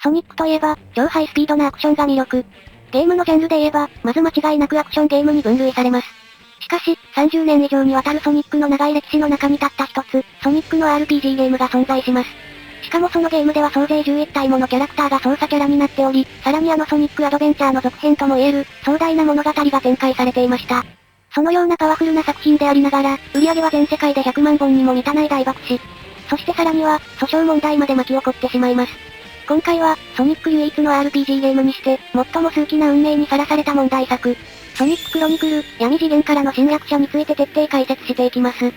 ソニックといえば、超ハイスピードなアクションが魅力。ゲームのジャンルで言えば、まず間違いなくアクションゲームに分類されます。しかし、30年以上にわたるソニックの長い歴史の中にたった一つ、ソニックの RPG ゲームが存在します。しかもそのゲームでは総勢11体ものキャラクターが操作キャラになっており、さらにソニックアドベンチャーの続編とも言える、壮大な物語が展開されていました。そのようなパワフルな作品でありながら、売り上げは全世界で100万本にも満たない大爆死。そしてさらには、訴訟問題まで巻き起こってしまいます。今回は、ソニック唯一の RPG ゲームにして、最も数奇な運命にさらされた問題作、ソニッククロニクル、闇次元からの侵略者について徹底解説していきます。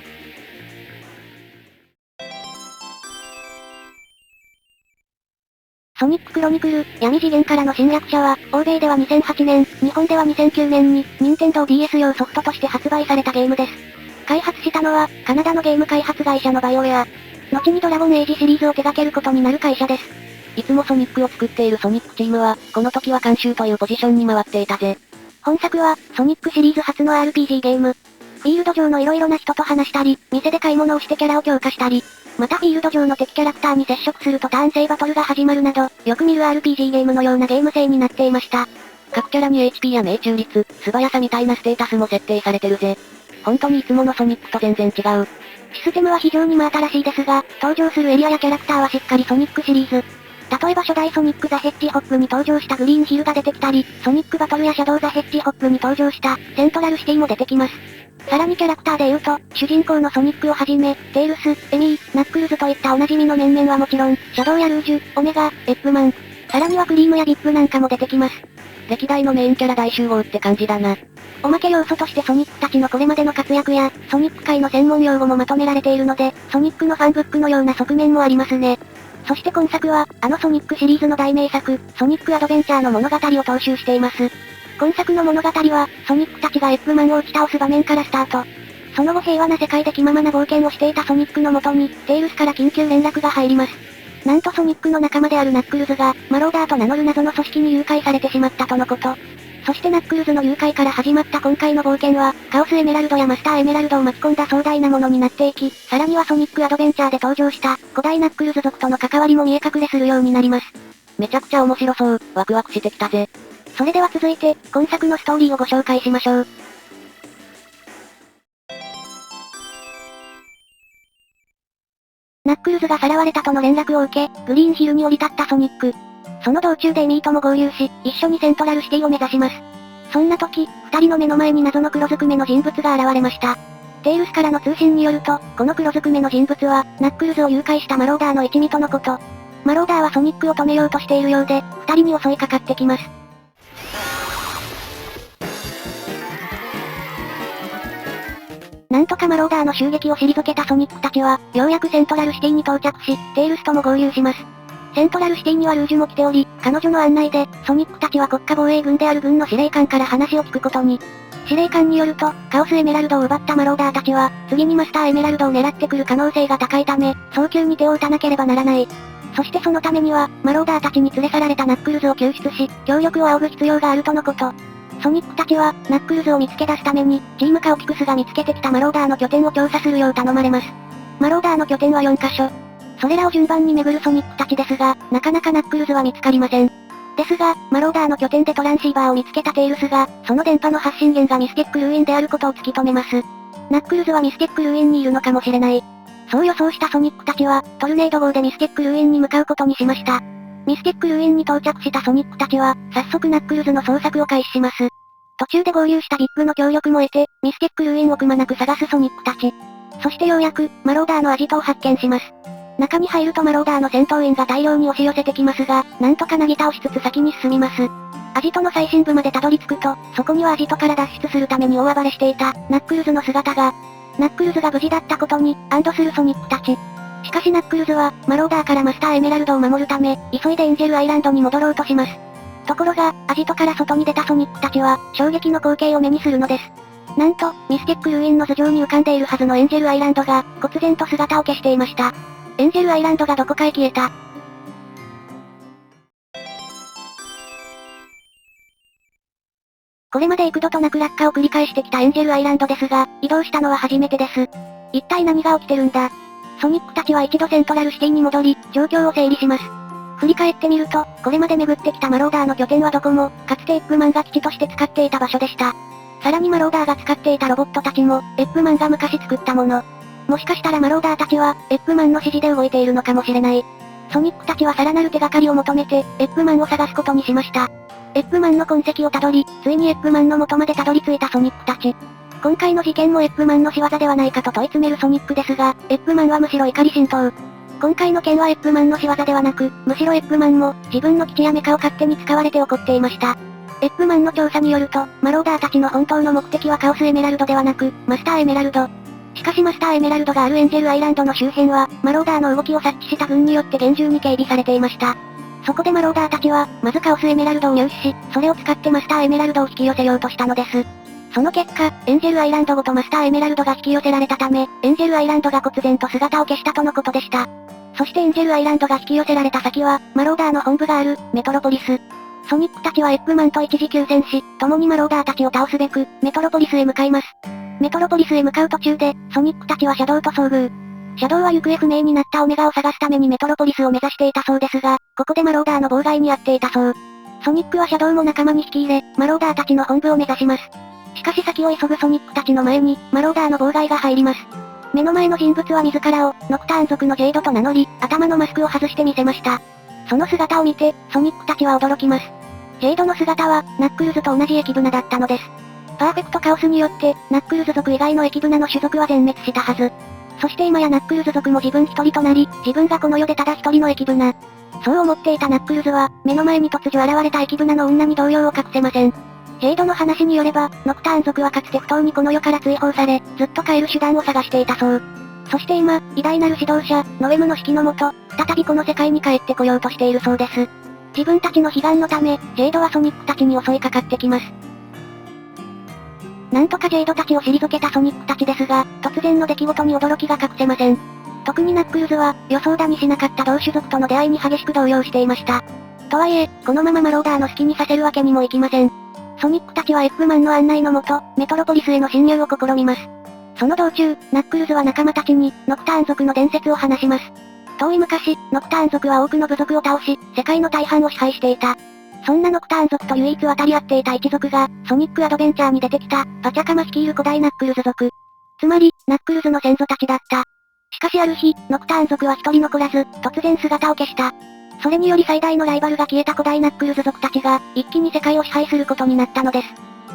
ソニッククロニクル、闇次元からの侵略者は、欧米では2008年、日本では2009年に、任天堂 DS 用ソフトとして発売されたゲームです。開発したのは、カナダのゲーム開発会社のバイオウェア。後にドラゴンエイジシリーズを手掛けることになる会社です。いつもソニックを作っているソニックチームは、この時は監修というポジションに回っていたぜ。本作は、ソニックシリーズ初の RPG ゲーム。フィールド上の色々な人と話したり、店で買い物をしてキャラを強化したり、またフィールド上の敵キャラクターに接触するとターン制バトルが始まるなど、よく見る RPG ゲームのようなゲーム性になっていました。各キャラに HP や命中率、素早さみたいなステータスも設定されてるぜ。本当にいつものソニックと全然違う。システムは非常に真新しいですが、登場するエリアやキャラクターはしっかりソニックシリーズ。例えば初代ソニックザ・ヘッジホップに登場したグリーンヒルが出てきたり、ソニックバトルやシャドウザ・ヘッジホップに登場したセントラルシティも出てきます。さらにキャラクターで言うと、主人公のソニックをはじめ、テイルス、エミー、ナックルズといったおなじみの面々はもちろん、シャドウやルージュ、オメガ、エッグマン、さらにはクリームやビップなんかも出てきます。歴代のメインキャラ大集合って感じだな。おまけ要素としてソニックたちのこれまでの活躍や、ソニック界の専門用語もまとめられているので、ソニックのファンブックのような側面もありますね。そして今作は、ソニックシリーズの大名作、ソニックアドベンチャーの物語を踏襲しています。今作の物語は、ソニックたちがエッグマンを打ち倒す場面からスタート。その後平和な世界で気ままな冒険をしていたソニックの元に、テイルスから緊急連絡が入ります。なんとソニックの仲間であるナックルズが、マローダーと名乗る謎の組織に誘拐されてしまったとのこと。そしてナックルズの誘拐から始まった今回の冒険は、カオスエメラルドやマスターエメラルドを巻き込んだ壮大なものになっていき、さらにはソニックアドベンチャーで登場した、古代ナックルズ族との関わりも見え隠れするようになります。めちゃくちゃ面白そう、ワクワクしてきたぜ。それでは続いて、今作のストーリーをご紹介しましょう。ナックルズがさらわれたとの連絡を受け、グリーンヒルに降り立ったソニック。その道中でエミーとも合流し、一緒にセントラルシティを目指します。そんな時、二人の目の前に謎の黒ずくめの人物が現れました。テイルスからの通信によると、この黒ずくめの人物は、ナックルズを誘拐したマローダーの一味とのこと。マローダーはソニックを止めようとしているようで、二人に襲いかかってきます。なんとかマローダーの襲撃を退けたソニックたちは、ようやくセントラルシティに到着し、テイルスとも合流します。セントラルシティにはルージュも来ており、彼女の案内で、ソニックたちは国家防衛軍である軍の司令官から話を聞くことに。司令官によると、カオスエメラルドを奪ったマローダーたちは、次にマスターエメラルドを狙ってくる可能性が高いため、早急に手を打たなければならない。そしてそのためには、マローダーたちに連れ去られたナックルズを救出し、協力を仰ぐ必要があるとのこと。ソニックたちは、ナックルズを見つけ出すために、チームカオキクスが見つけてきたマローダーの拠点を調査するよう頼まれます。マローダーの拠点は4カ所。それらを順番に巡るソニックたちですが、なかなかナックルズは見つかりません。ですが、マローダーの拠点でトランシーバーを見つけたテイルスが、その電波の発信源がミスティックルーインであることを突き止めます。ナックルズはミスティックルーインにいるのかもしれない。そう予想したソニックたちは、トルネード号でミスティックルーインに向かうことにしました。ミスティックルーインに到着したソニックたちは、早速ナックルズの捜索を開始します。途中で合流したビッグの協力も得て、ミスティックルーインをくまなく探すソニックたち。そしてようやく、マローダーのアジトを発見します。中に入るとマローダーの戦闘員が大量に押し寄せてきますが、なんとかなぎ倒しつつ先に進みます。アジトの最深部までたどり着くと、そこにはアジトから脱出するために大暴れしていた、ナックルズの姿が。ナックルズが無事だったことに、安堵するソニックたち。しかしナックルズは、マローダーからマスターエメラルドを守るため、急いでエンジェルアイランドに戻ろうとします。ところが、アジトから外に出たソニックたちは、衝撃の光景を目にするのです。なんと、ミスティックルーインの頭上に浮かんでいるはずのエンジェルアイランドが、忽然と姿を消していました。エンジェルアイランドがどこかへ消えた。これまで幾度となく落下を繰り返してきたエンジェルアイランドですが、移動したのは初めてです。一体何が起きてるんだ。ソニックたちは一度セントラルシティに戻り、状況を整理します。振り返ってみると、これまで巡ってきたマローダーの拠点はどこも、かつてエッグマンが基地として使っていた場所でした。さらにマローダーが使っていたロボットたちも、エッグマンが昔作ったもの。もしかしたらマローダーたちは、エッグマンの指示で動いているのかもしれない。ソニックたちはさらなる手がかりを求めて、エッグマンを探すことにしました。エッグマンの痕跡をたどり、ついにエッグマンの元までたどり着いたソニックたち。今回の事件もエッグマンの仕業ではないかと問い詰めるソニックですが、エッグマンはむしろ怒り心頭。今回の件はエッグマンの仕業ではなく、むしろエッグマンも、自分の基地やメカを勝手に使われて怒っていました。エッグマンの調査によると、マローダーたちの本当の目的はカオスエメラルドではなく、マスターエメラルド。しかしマスターエメラルドがあるエンジェルアイランドの周辺は、マローダーの動きを察知した軍によって厳重に警備されていました。そこでマローダーたちは、まずカオスエメラルドを入手し、それを使ってマスターエメラルドを引き寄せようとしたのです。その結果、エンジェルアイランドごとマスターエメラルドが引き寄せられたため、エンジェルアイランドが忽然と姿を消したとのことでした。そしてエンジェルアイランドが引き寄せられた先は、マローダーの本部がある、メトロポリス。ソニックたちはエッグマンと一時休戦し、共にマローダーたちを倒すべく、メトロポリスへ向かいます。メトロポリスへ向かう途中で、ソニックたちはシャドウと遭遇。シャドウは行方不明になったオメガを探すためにメトロポリスを目指していたそうですが、ここでマローダーの妨害に遭っていたそう。ソニックはシャドウも仲間に引き入れ、マローダーたちの本部を目指します。しかし先を急ぐソニックたちの前に、マローダーの妨害が入ります。目の前の人物は自らを、ノクターン族のジェイドと名乗り、頭のマスクを外してみせました。その姿を見て、ソニックたちは驚きます。ジェイドの姿は、ナックルズと同じ駅ブナだったのです。パーフェクトカオスによって、ナックルズ族以外の駅ブナの種族は全滅したはず。そして今やナックルズ族も自分一人となり、自分がこの世でただ一人の駅ブナ。そう思っていたナックルズは、目の前に突如現れた駅ブナの女に動揺を隠せません。ジェイドの話によれば、ノクターン族はかつて不当にこの世から追放され、ずっと帰る手段を探していたそう。そして今、偉大なる指導者、ノエムの指揮のもと、再びこの世界に帰ってこようとしているそうです。自分たちの悲願のため、ジェイドはソニックたちに襲いかかってきます。なんとかジェイドたちを退けたソニックたちですが、突然の出来事に驚きが隠せません。特にナックルズは、予想だにしなかった同種族との出会いに激しく動揺していました。とはいえ、このままマローダーの好きにさせるわけにもいきません。ソニックたちはエッグマンの案内のもと、メトロポリスへの侵入を試みます。その道中、ナックルズは仲間たちに、ノクターン族の伝説を話します。遠い昔、ノクターン族は多くの部族を倒し、世界の大半を支配していた。そんなノクターン族と唯一渡り合っていた一族が、ソニックアドベンチャーに出てきた、パチャカマ率いる古代ナックルズ族。つまり、ナックルズの先祖たちだった。しかしある日、ノクターン族は一人残らず、突然姿を消した。それにより最大のライバルが消えた古代ナックルズ族たちが、一気に世界を支配することになったのです。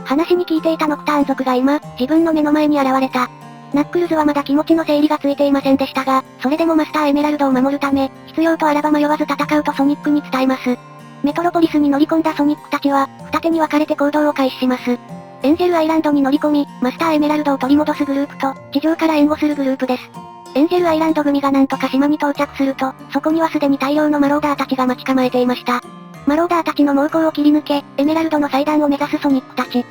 話に聞いていたノクターン族が今、自分の目の前に現れた。ナックルズはまだ気持ちの整理がついていませんでしたが、それでもマスターエメラルドを守るため、必要とあらば迷わず戦うとソニックに伝えます。メトロポリスに乗り込んだソニックたちは、二手に分かれて行動を開始します。エンジェルアイランドに乗り込み、マスターエメラルドを取り戻すグループと、地上から援護するグループです。エンジェルアイランド組がなんとか島に到着すると、そこにはすでに大量のマローダーたちが待ち構えていました。マローダーたちの猛攻を切り抜け、エメラルドの祭壇を目指すソニックたち。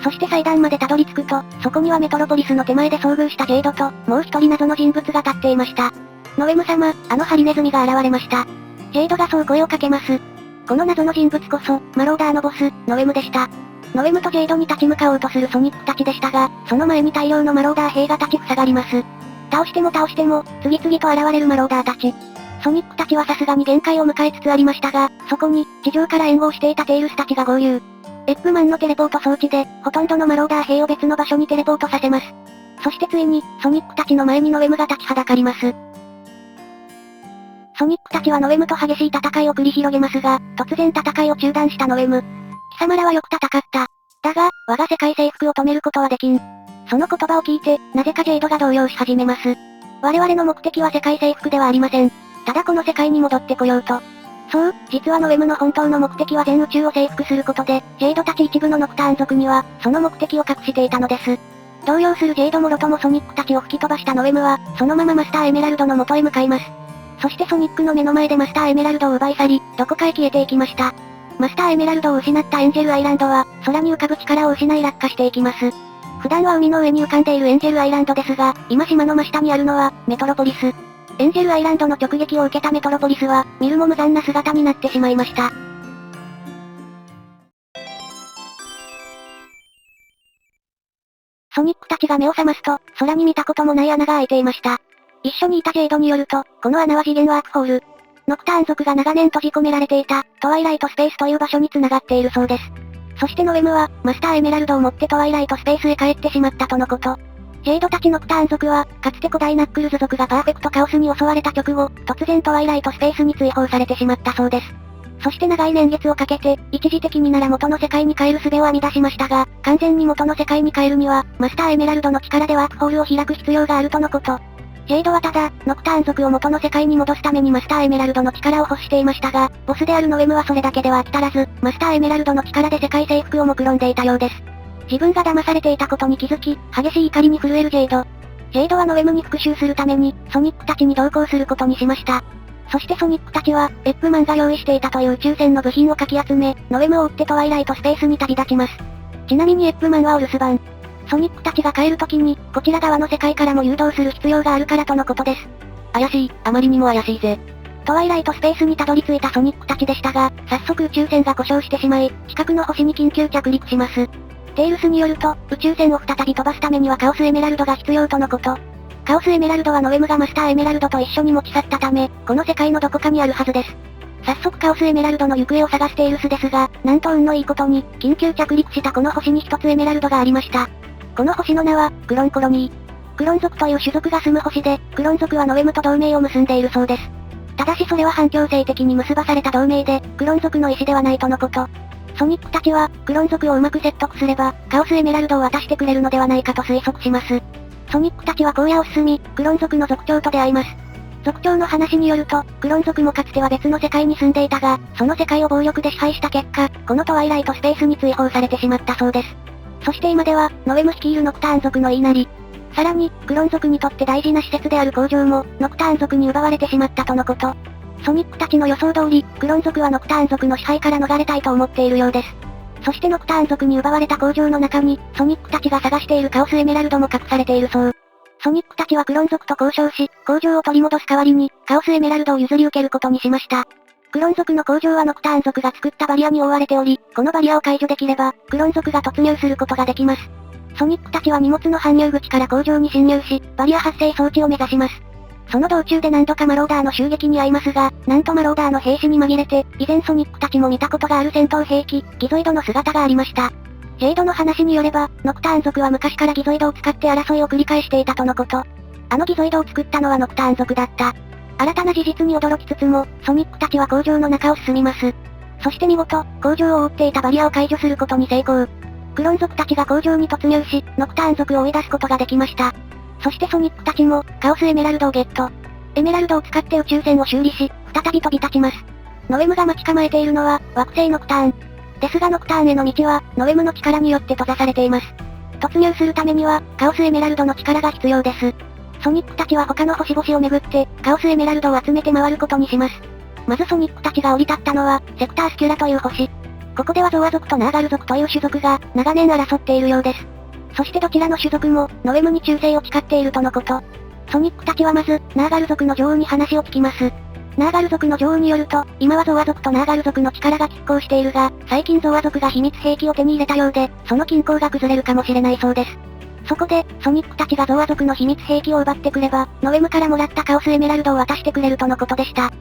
そして祭壇までたどり着くと、そこにはメトロポリスの手前で遭遇したジェイドと、もう一人謎の人物が立っていました。ノエム様、あのハリネズミが現れました。ジェイドがそう声をかけます。この謎の人物こそ、マローダーのボス、ノエムでした。ノエムとジェイドに立ち向かおうとするソニックたちでしたが、その前に大量のマローダー兵が立ち塞がります。倒しても、次々と現れるマローダーたち。ソニックたちはさすがに限界を迎えつつありましたが、そこに、地上から援護をしていたテイルスたちが合流。エッグマンのテレポート装置で、ほとんどのマローダー兵を別の場所にテレポートさせます。そしてついに、ソニックたちの前にノエムが立ちはだかります。ソニックたちはノエムと激しい戦いを繰り広げますが、突然戦いを中断したノエム。貴様らはよく戦った。だが、我が世界征服を止めることはできん。その言葉を聞いて、なぜかジェイドが動揺し始めます。我々の目的は世界征服ではありません。ただこの世界に戻ってこようと。そう、実はノエムの本当の目的は全宇宙を征服することで、ジェイドたち一部のノクターン族には、その目的を隠していたのです。動揺するジェイドもロともソニックたちを吹き飛ばしたノエムは、そのままマスターエメラルドの元へ向かいます。そしてソニックの目の前でマスターエメラルドを奪い去り、どこかへ消えていきました。マスターエメラルドを失ったエンジェルアイランドは、空に浮かぶ力を失い落下していきます。普段は海の上に浮かんでいるエンジェルアイランドですが、今島の真下にあるのは、メトロポリス。エンジェルアイランドの直撃を受けたメトロポリスは、見るも無残な姿になってしまいました。ソニックたちが目を覚ますと、空に見たこともない穴が開いていました。一緒にいたジェイドによると、この穴は次元ワークホール。ノクターン族が長年閉じ込められていた、トワイライトスペースという場所に繋がっているそうです。そしてノエムは、マスターエメラルドを持ってトワイライトスペースへ帰ってしまったとのこと。ジェイドたちノクターン族は、かつて古代ナックルズ族がパーフェクトカオスに襲われた直後、突然トワイライトスペースに追放されてしまったそうです。そして長い年月をかけて、一時的になら元の世界に帰る術を編み出しましたが、完全に元の世界に帰るには、マスターエメラルドの力でワープホールを開く必要があるとのこと。ジェイドはただ、ノクターン族を元の世界に戻すためにマスターエメラルドの力を欲していましたが、ボスであるノエムはそれだけでは飽き足らず、マスターエメラルドの力で世界征服を目論んでいたようです。自分が騙されていたことに気づき、激しい怒りに震えるジェイド。ジェイドはノエムに復讐するために、ソニックたちに同行することにしました。そしてソニックたちは、エップマンが用意していたという宇宙船の部品をかき集め、ノエムを追ってトワイライトスペースに旅立ちます。ちなみにエップマンはお留守番。ソニックたちが帰る時に、こちら側の世界からも誘導する必要があるからとのことです。怪しい、あまりにも怪しいぜ。トワイライトスペースにたどり着いたソニックたちでしたが、早速宇宙船が故障してしまい、近くの星に緊急着陸します。テイルスによると、宇宙船を再び飛ばすためにはカオスエメラルドが必要とのこと。カオスエメラルドはノエムがマスターエメラルドと一緒に持ち去ったため、この世界のどこかにあるはずです。早速カオスエメラルドの行方を探すテイルスですが、なんと運のいいことに、緊急着陸したこの星に一つエメラルドがありました。この星の名は、クロンコロニー。クロン族という種族が住む星で、クロン族はノエムと同盟を結んでいるそうです。ただしそれは反強制的に結ばされた同盟で、クロン族の意思ではないとのこと。ソニックたちは、クロン族をうまく説得すれば、カオスエメラルドを渡してくれるのではないかと推測します。ソニックたちは荒野を進み、クロン族の族長と出会います。族長の話によると、クロン族もかつては別の世界に住んでいたが、その世界を暴力で支配した結果、このトワイライトスペースに追放されてしまったそうです。そして今では、ノエム率いるノクターン族の言いなり。さらに、クロン族にとって大事な施設である工場も、ノクターン族に奪われてしまったとのこと。ソニックたちの予想通り、クロン族はノクターン族の支配から逃れたいと思っているようです。そしてノクターン族に奪われた工場の中に、ソニックたちが探しているカオスエメラルドも隠されているそう。ソニックたちはクロン族と交渉し、工場を取り戻す代わりに、カオスエメラルドを譲り受けることにしました。クロン族の工場はノクターン族が作ったバリアに覆われており、このバリアを解除できれば、クロン族が突入することができます。ソニックたちは荷物の搬入口から工場に侵入し、バリア発生装置を目指します。その道中で何度かマローダーの襲撃に遭いますが、なんとマローダーの兵士に紛れて、以前ソニックたちも見たことがある戦闘兵器、ギゾイドの姿がありました。ジェイドの話によれば、ノクターン族は昔からギゾイドを使って争いを繰り返していたとのこと。あのギゾイドを作ったのはノクターン族だった。新たな事実に驚きつつも、ソニックたちは工場の中を進みます。そして見事、工場を覆っていたバリアを解除することに成功。クロン族たちが工場に突入し、ノクターン族を追い出すことができました。そしてソニックたちも、カオスエメラルドをゲット。エメラルドを使って宇宙船を修理し、再び飛び立ちます。ノエムが待ち構えているのは、惑星ノクターン。ですがノクターンへの道は、ノエムの力によって閉ざされています。突入するためには、カオスエメラルドの力が必要です。ソニックたちは他の星々を巡って、カオスエメラルドを集めて回ることにします。まずソニックたちが降り立ったのは、セクタースキュラという星。ここではゾワ族とナーガル族という種族が、長年争っているようです。そしてどちらの種族も、ノエムに忠誠を誓っているとのこと。ソニックたちはまず、ナーガル族の女王に話を聞きます。ナーガル族の女王によると、今はゾワ族とナーガル族の力が拮抗しているが、最近ゾワ族が秘密兵器を手に入れたようで、その均衡が崩れるかもしれないそうです。そこで、ソニックたちがゾワ族の秘密兵器を奪ってくれば、ノエムからもらったカオスエメラルドを渡してくれるとのことでした。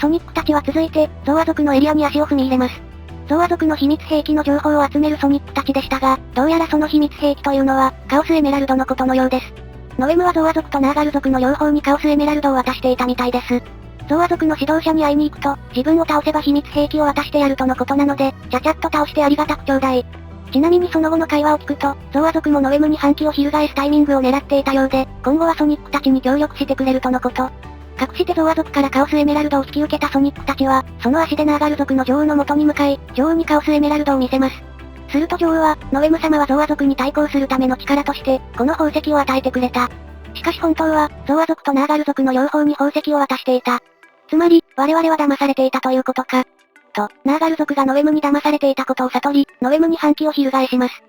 ソニックたちは続いて、ゾワ族のエリアに足を踏み入れます。ゾワ族の秘密兵器の情報を集めるソニックたちでしたが、どうやらその秘密兵器というのは、カオスエメラルドのことのようです。ノエムはゾワ族とナーガル族の両方にカオスエメラルドを渡していたみたいです。ゾワ族の指導者に会いに行くと、自分を倒せば秘密兵器を渡してやるとのことなので、ちゃちゃっと倒してありがたくちょうだい。ちなみにその後の会話を聞くと、ゾワ族もノエムに反旗を翻すタイミングを狙っていたようで、今後はソニックたちに協力してくれるとのこと。隠してゾワ族からカオスエメラルドを引き受けたソニックたちは、その足でナーガル族の女王の元に向かい、女王にカオスエメラルドを見せます。すると女王は、ノエム様はゾワ族に対抗するための力として、この宝石を与えてくれた。しかし本当は、ゾワ族とナーガル族の両方に宝石を渡していた。つまり、我々は騙されていたということか。と、ナーガル族がノエムに騙されていたことを悟り、ノエムに反旗を翻します。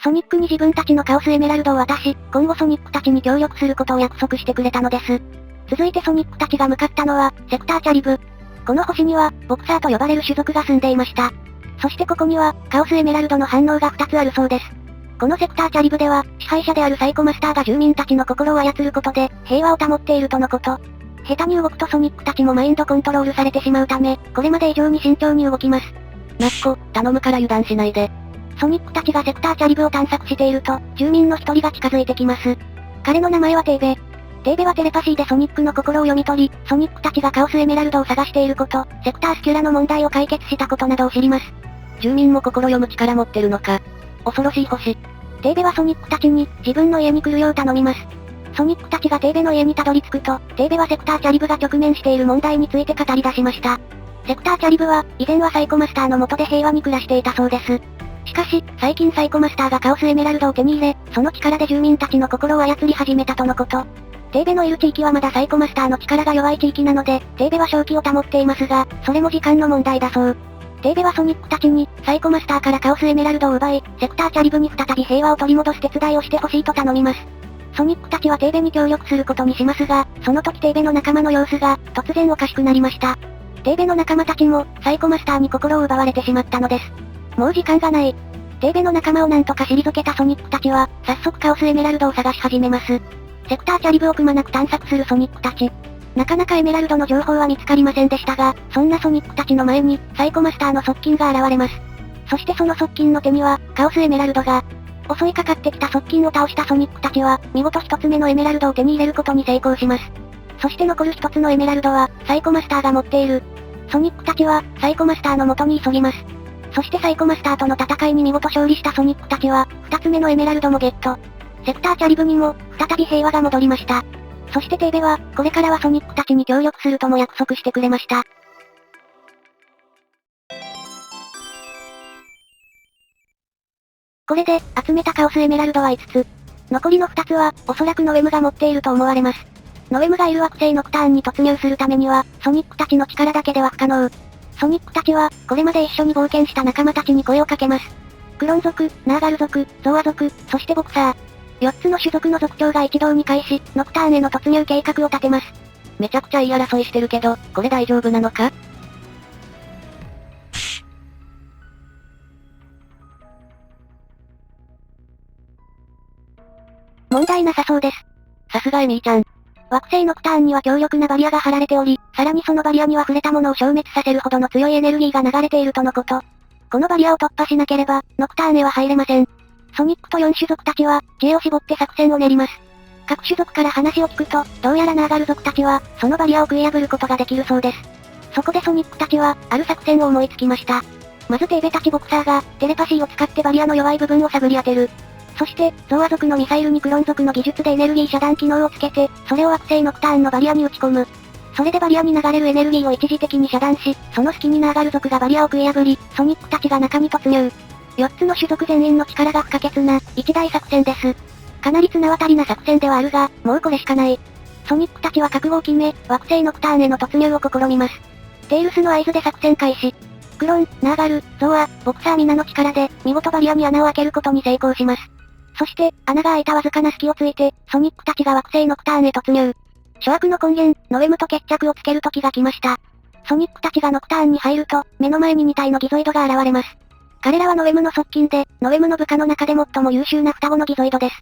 ソニックに自分たちのカオスエメラルドを渡し、今後ソニックたちに協力することを約束してくれたのです。続いてソニックたちが向かったのは、セクターチャリブ。この星には、ボクサーと呼ばれる種族が住んでいました。そしてここには、カオスエメラルドの反応が2つあるそうです。このセクターチャリブでは、支配者であるサイコマスターが住民たちの心を操ることで、平和を保っているとのこと。下手に動くとソニックたちもマインドコントロールされてしまうため、これまで以上に慎重に動きます。ナッコ、頼むから油断しないで。ソニックたちがセクターチャリブを探索していると、住民の一人が近づいてきます。彼の名前はテーベ。テーベはテレパシーでソニックの心を読み取り、ソニックたちがカオスエメラルドを探していること、セクタースキュラの問題を解決したことなどを知ります。住民も心読む力持ってるのか。恐ろしい星。テーベはソニックたちに、自分の家に来るよう頼みます。ソニックたちがテーベの家にたどり着くと、テーベはセクターチャリブが直面している問題について語り出しました。セクターチャリブは、以前はサイコマスターの下で平和に暮らしていたそうです。しかし、最近サイコマスターがカオスエメラルドを手に入れ、その力で住民たちの心を操り始めたとのこと。テーベのいる地域はまだサイコマスターの力が弱い地域なので、テーベは正気を保っていますが、それも時間の問題だそう。テーベはソニックたちに、サイコマスターからカオスエメラルドを奪い、セクターチャリブに再び平和を取り戻す手伝いをしてほしいと頼みます。ソニックたちはテーベに協力することにしますが、その時テーベの仲間の様子が、突然おかしくなりました。テーベの仲間たちも、サイコマスターに心を奪われてしまったのです。もう時間がない。テーベの仲間をなんとか退けたソニックたちは、早速カオスエメラルドを探し始めます。セクターチャリブをくまなく探索するソニックたち。なかなかエメラルドの情報は見つかりませんでしたが、そんなソニックたちの前に、サイコマスターの側近が現れます。そしてその側近の手には、カオスエメラルドが、襲いかかってきた側近を倒したソニックたちは、見事一つ目のエメラルドを手に入れることに成功します。そして残る一つのエメラルドは、サイコマスターが持っている。ソニックたちは、サイコマスターの元に急ぎます。そしてサイコマスターとの戦いに見事勝利したソニックたちは、二つ目のエメラルドもゲット。セクターチャリブにも、再び平和が戻りました。そしてテーベは、これからはソニックたちに協力するとも約束してくれました。これで、集めたカオスエメラルドは5つ。残りの2つは、おそらくノエムが持っていると思われます。ノエムがいる惑星ノクターンに突入するためには、ソニックたちの力だけでは不可能。ソニックたちは、これまで一緒に冒険した仲間たちに声をかけます。クロン族、ナーガル族、ゾーア族、そしてボクサー。4つの種族の族長が一堂に会し、ノクターンへの突入計画を立てます。めちゃくちゃいい争いしてるけど、これ大丈夫なのか？問題なさそうです。さすがエミーちゃん。惑星ノクターンには強力なバリアが張られており、さらにそのバリアには触れたものを消滅させるほどの強いエネルギーが流れているとのこと。このバリアを突破しなければ、ノクターンへは入れません。ソニックと4種族たちは、知恵を絞って作戦を練ります。各種族から話を聞くと、どうやらナーガル族たちは、そのバリアを食い破ることができるそうです。そこでソニックたちは、ある作戦を思いつきました。まずテーベたちボクサーが、テレパシーを使ってバリアの弱い部分を探り当てる。そして、ゾーア族のミサイルにクロン族の技術でエネルギー遮断機能をつけて、それを惑星ノクターンのバリアに打ち込む。それでバリアに流れるエネルギーを一時的に遮断し、その隙にナーガル族がバリアを食い破り、ソニックたちが中に突入。4つの種族全員の力が不可欠な、一大作戦です。かなり綱渡りな作戦ではあるが、もうこれしかない。ソニックたちは覚悟を決め、惑星ノクターンへの突入を試みます。テイルスの合図で作戦開始。クロン、ナーガル、ゾーア、ボクサー皆の力で、見事バリアに穴を開けることに成功します。そして、穴が開いたわずかな隙をついて、ソニックたちが惑星ノクターンへ突入。諸悪の根源、ノエムと決着をつける時が来ました。ソニックたちがノクターンに入ると、目の前に2体のギゾイドが現れます。彼らはノエムの側近で、ノエムの部下の中で最も優秀な双子のギゾイドです。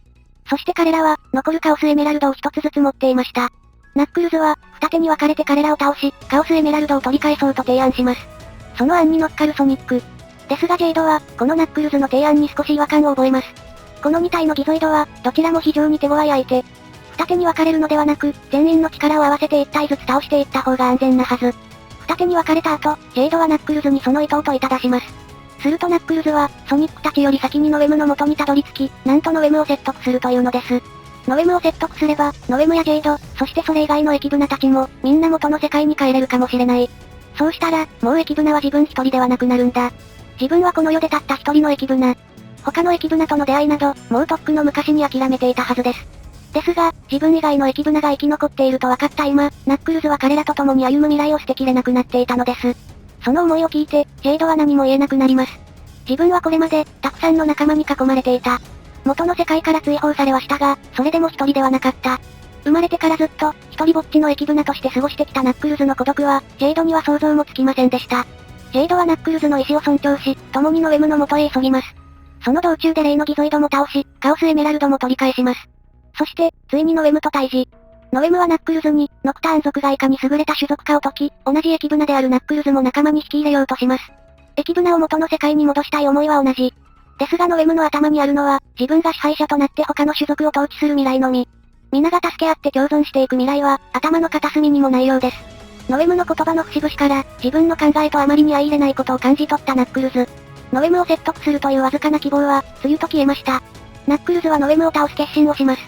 そして彼らは、残るカオスエメラルドを一つずつ持っていました。ナックルズは、二手に分かれて彼らを倒し、カオスエメラルドを取り返そうと提案します。その案に乗っかるソニック。ですがジェイドは、このナックルズの提案に少し違和感を覚えます。この2体のギゾイドは、どちらも非常に手強い相手。二手に分かれるのではなく、全員の力を合わせて1体ずつ倒していった方が安全なはず。二手に分かれた後、ジェイドはナックルズにその意図を問いただします。するとナックルズは、ソニックたちより先にノエムの元にたどり着き、なんとノエムを説得するというのです。ノエムを説得すれば、ノエムやジェイド、そしてそれ以外のエキブナたちも、みんな元の世界に帰れるかもしれない。そうしたら、もうエキブナは自分一人ではなくなるんだ。自分はこの世でたった一人のエキブナ。他のエキブナとの出会いなど、もうとっくの昔に諦めていたはずです。ですが、自分以外のエキブナが生き残っていると分かった今、ナックルズは彼らと共に歩む未来を捨てきれなくなっていたのです。その思いを聞いて、ジェイドは何も言えなくなります。自分はこれまで、たくさんの仲間に囲まれていた。元の世界から追放されはしたが、それでも一人ではなかった。生まれてからずっと、一人ぼっちのエキブナとして過ごしてきたナックルズの孤独は、ジェイドには想像もつきませんでした。ジェイドはナックルズの意志を尊重し、共にノエムの元へ急ぎます。その道中で例のギゾイドも倒し、カオスエメラルドも取り返します。そして、ついにノエムと対峙。ノエムはナックルズに、ノクターン族がいかに優れた種族かを解き、同じ駅ブナであるナックルズも仲間に引き入れようとします。駅ブナを元の世界に戻したい思いは同じ。ですがノエムの頭にあるのは、自分が支配者となって他の種族を統治する未来のみ。皆が助け合って共存していく未来は、頭の片隅にもないようです。ノエムの言葉の節々から、自分の考えとあまりに相入れないことを感じ取ったナックルズ。ノエムを説得するというわずかな希望は、梅雨と消えました。ナックルズはノエムを倒す決心をします。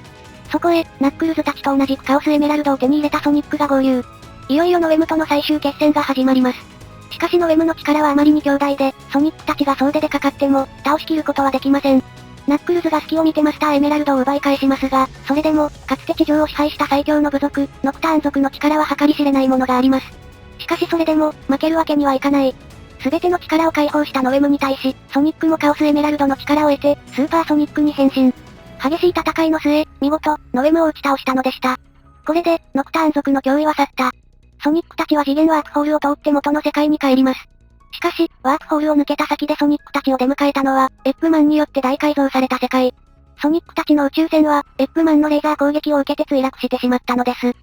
そこへ、ナックルズたちと同じくカオスエメラルドを手に入れたソニックが合流。いよいよノエムとの最終決戦が始まります。しかしノエムの力はあまりに強大で、ソニックたちが総出でかかっても、倒しきることはできません。ナックルズが隙を見てマスターエメラルドを奪い返しますが、それでも、かつて地上を支配した最強の部族、ノクターン族の力は計り知れないものがあります。しかしそれでも、負けるわけにはいかない。すべての力を解放したノエムに対し、ソニックもカオスエメラルドの力を得て、スーパーソニックに変身。激しい戦いの末、見事、ノエムを打ち倒したのでした。これで、ノクターン族の脅威は去った。ソニックたちは次元ワープホールを通って元の世界に帰ります。しかし、ワープホールを抜けた先でソニックたちを出迎えたのは、エップマンによって大改造された世界。ソニックたちの宇宙船は、エップマンのレーザー攻撃を受けて墜落してしまったのです。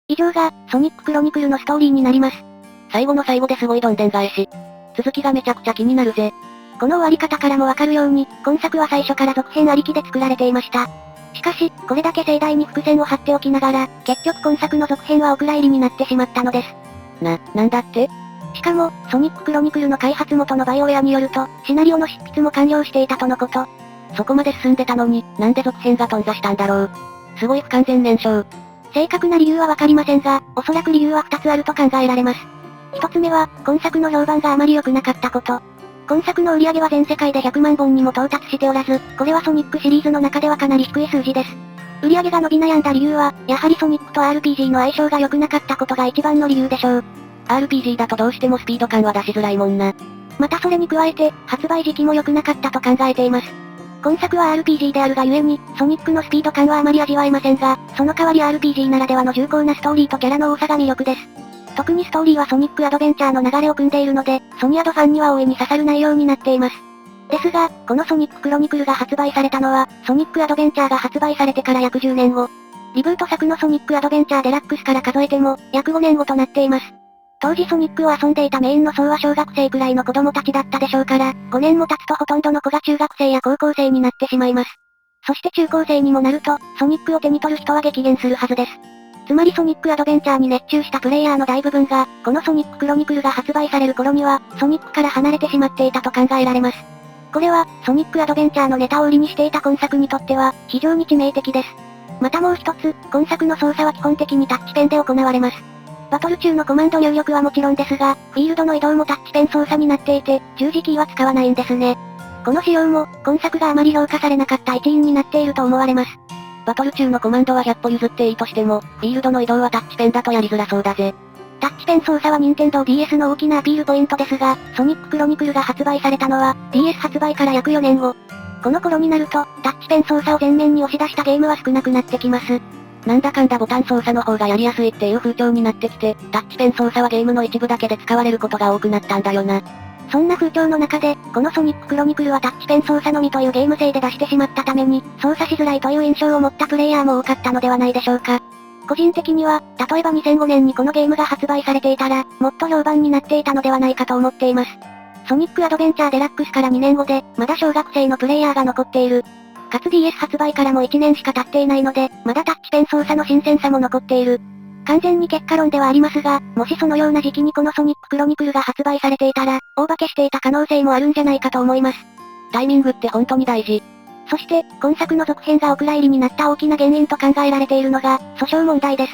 以上が、ソニッククロニクルのストーリーになります。最後の最後ですごいどんでん返し。続きがめちゃくちゃ気になるぜ。この終わり方からもわかるように、今作は最初から続編ありきで作られていました。しかし、これだけ盛大に伏線を張っておきながら、結局今作の続編はお蔵入りになってしまったのです。なんだって？しかも、ソニッククロニクルの開発元のバイオウェアによると、シナリオの執筆も完了していたとのこと。そこまで進んでたのに、なんで続編が頓挫したんだろう。すごい不完全燃焼。正確な理由はわかりませんが、おそらく理由は2つあると考えられます。1つ目は、今作の評判があまり良くなかったこと。今作の売り上げは全世界で100万本にも到達しておらず、これはソニックシリーズの中ではかなり低い数字です。売り上げが伸び悩んだ理由は、やはりソニックと RPG の相性が良くなかったことが一番の理由でしょう。RPG だとどうしてもスピード感は出しづらいもんな。またそれに加えて、発売時期も良くなかったと考えています。今作は RPG であるがゆえに、ソニックのスピード感はあまり味わえませんが、その代わり RPG ならではの重厚なストーリーとキャラの多さが魅力です。特にストーリーはソニックアドベンチャーの流れを組んでいるので、ソニアドファンには大いに刺さる内容になっています。ですが、このソニッククロニクルが発売されたのは、ソニックアドベンチャーが発売されてから約10年後。リブート作のソニックアドベンチャーデラックスから数えても、約5年後となっています。当時ソニックを遊んでいたメインの層は小学生くらいの子供たちだったでしょうから、5年も経つとほとんどの子が中学生や高校生になってしまいます。そして中高生にもなると、ソニックを手に取る人は激減するはずです。つまりソニックアドベンチャーに熱中したプレイヤーの大部分が、このソニッククロニクルが発売される頃には、ソニックから離れてしまっていたと考えられます。これは、ソニックアドベンチャーのネタを売りにしていた今作にとっては、非常に致命的です。またもう一つ、今作の操作は基本的にタッチペンで行われます。バトル中のコマンド入力はもちろんですが、フィールドの移動もタッチペン操作になっていて、十字キーは使わないんですね。この仕様も、今作があまり評価されなかった一因になっていると思われます。バトル中のコマンドは100歩譲っていいとしても、フィールドの移動はタッチペンだとやりづらそうだぜ。タッチペン操作は任天堂 DS の大きなアピールポイントですが、ソニッククロニクルが発売されたのは、DS 発売から約4年後。この頃になると、タッチペン操作を前面に押し出したゲームは少なくなってきます。なんだかんだボタン操作の方がやりやすいっていう風潮になってきて、タッチペン操作はゲームの一部だけで使われることが多くなったんだよな。そんな風潮の中で、このソニッククロニクルはタッチペン操作のみというゲーム性で出してしまったために、操作しづらいという印象を持ったプレイヤーも多かったのではないでしょうか。個人的には、例えば2005年にこのゲームが発売されていたら、もっと評判になっていたのではないかと思っています。ソニックアドベンチャーデラックスから2年後で、まだ小学生のプレイヤーが残っている。かつ DS 発売からも1年しか経っていないので、まだタッチペン操作の新鮮さも残っている。完全に結果論ではありますが、もしそのような時期にこのソニッククロニクルが発売されていたら、大化けしていた可能性もあるんじゃないかと思います。タイミングって本当に大事。そして、今作の続編がお蔵入りになった大きな原因と考えられているのが、訴訟問題です。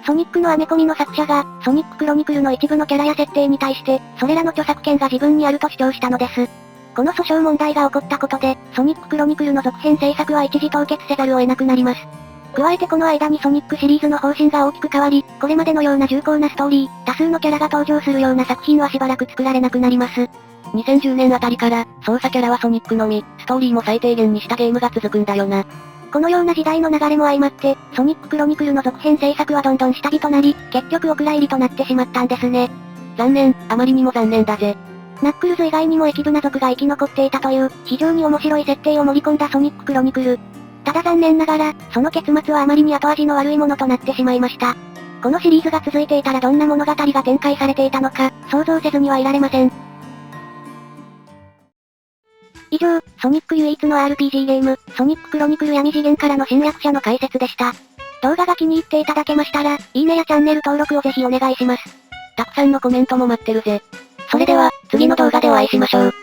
ソニックのアメコミの作者が、ソニッククロニクルの一部のキャラや設定に対して、それらの著作権が自分にあると主張したのです。この訴訟問題が起こったことで、ソニッククロニクルの続編制作は一時凍結せざるを得なくなります。加えてこの間にソニックシリーズの方針が大きく変わり、これまでのような重厚なストーリー、多数のキャラが登場するような作品はしばらく作られなくなります。2010年あたりから、操作キャラはソニックのみ、ストーリーも最低限にしたゲームが続くんだよな。このような時代の流れも相まって、ソニッククロニクルの続編制作はどんどん下火となり、結局お蔵入りとなってしまったんですね。残念、あまりにも残念だぜ。ナックルズ以外にも駅ブナ族が生き残っていたという、非常に面白い設定を盛り込んだソニッククロニクル。ただ残念ながら、その結末はあまりに後味の悪いものとなってしまいました。このシリーズが続いていたらどんな物語が展開されていたのか、想像せずにはいられません。以上、ソニック唯一の RPG ゲーム、ソニッククロニクル闇次元からの侵略者の解説でした。動画が気に入っていただけましたら、いいねやチャンネル登録をぜひお願いします。たくさんのコメントも待ってるぜ。それでは、次の動画でお会いしましょう。